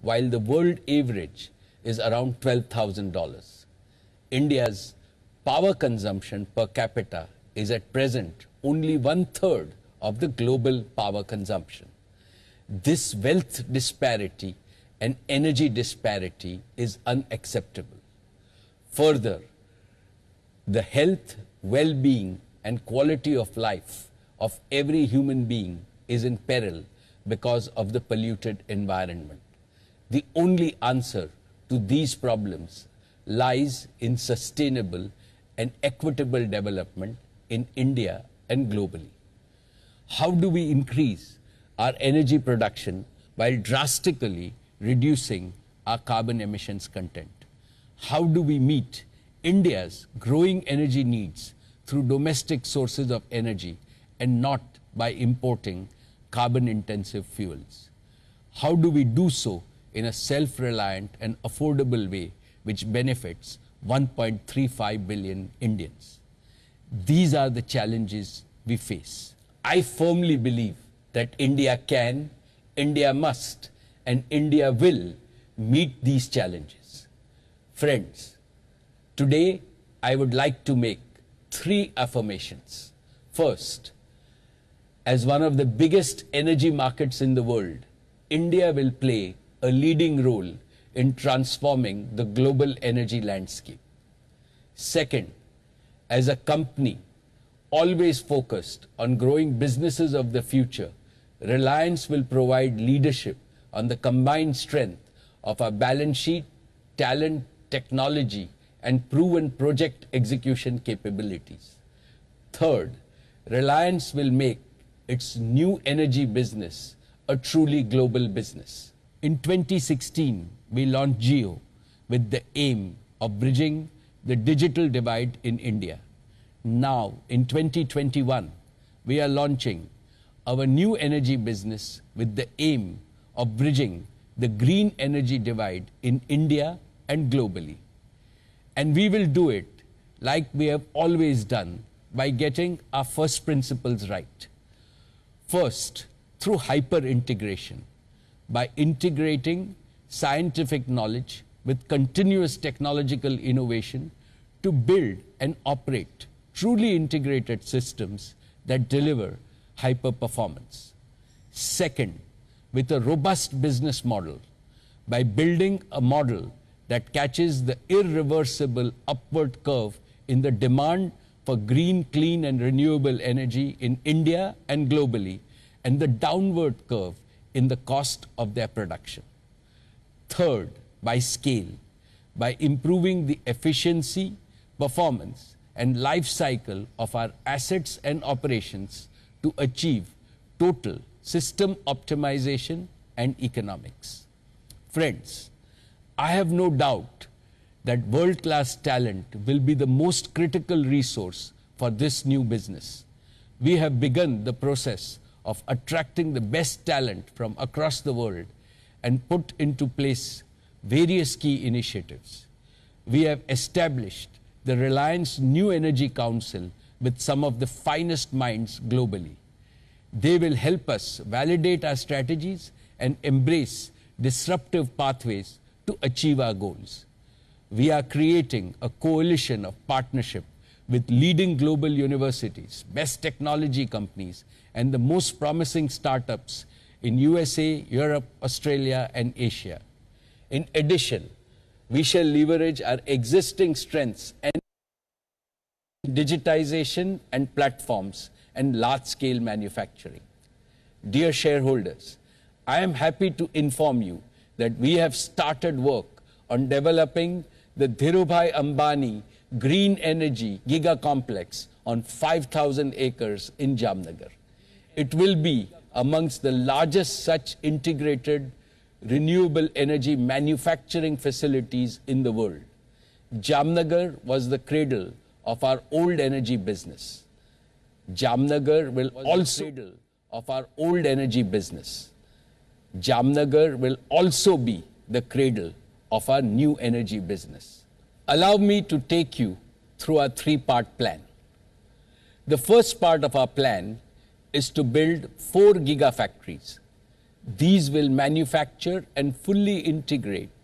while the world average is around $12,000. India's power consumption per capita is at present only 1/3 of the global power consumption. This wealth disparity and energy disparity is unacceptable. Further, the health, well-being and quality of life of every human being is in peril because of the polluted environment. The only answer to these problems lies in sustainable and equitable development in India and globally. How do we increase our energy production while drastically reducing our carbon emissions content? How do we meet India's growing energy needs through domestic sources of energy and not by importing carbon-intensive fuels? How do we do so in a self-reliant and affordable way which benefits 1.35 billion Indians? These are the challenges we face. I firmly believe that India can, India must, and India will meet these challenges. Friends, today I would like to make 3 affirmations. First, as one of the biggest energy markets in the world, India will play a leading role in transforming the global energy landscape. Second, as a company always focused on growing businesses of the future, Reliance will provide leadership on the combined strength of our balance sheet, talent, technology, and proven project execution capabilities. Third, Reliance will make its new energy business a truly global business. In 2016, we launched Jio with the aim of bridging the digital divide in India. Now, in 2021, we are launching our new energy business with the aim of bridging the green energy divide in India and globally. And we will do it like we have always done by getting our first principles right. First, through hyper-integration, by integrating scientific knowledge with continuous technological innovation to build and operate truly integrated systems that deliver hyper-performance. Second, with a robust business model, by building a model that catches the irreversible upward curve in the demand for green, clean and renewable energy in India and globally, and the downward curve in the cost of their production. Third, by scale, by improving the efficiency, performance and life cycle of our assets and operations to achieve total system optimization and economics. Friends, I have no doubt that world-class talent will be the most critical resource for this new business. We have begun the process of attracting the best talent from across the world and put into place various key initiatives. We have established the Reliance New Energy Council with some of the finest minds globally. They will help us validate our strategies and embrace disruptive pathways to achieve our goals. We are creating a coalition of partnership with leading global universities, best technology companies, and the most promising startups in USA, Europe, Australia, and Asia. In addition, we shall leverage our existing strengths and digitization and platforms and large-scale manufacturing. Dear shareholders, I am happy to inform you that we have started work on developing the Dhirubhai Ambani Green Energy Giga Complex on 5,000 acres in Jamnagar. It will be amongst the largest such integrated renewable energy manufacturing facilities in the world. Jamnagar was the cradle of our old energy business. Jamnagar will also be the cradle of our new energy business. Allow me to take you through our 3-part plan. The first part of our plan is to build 4 gigafactories. These will manufacture and fully integrate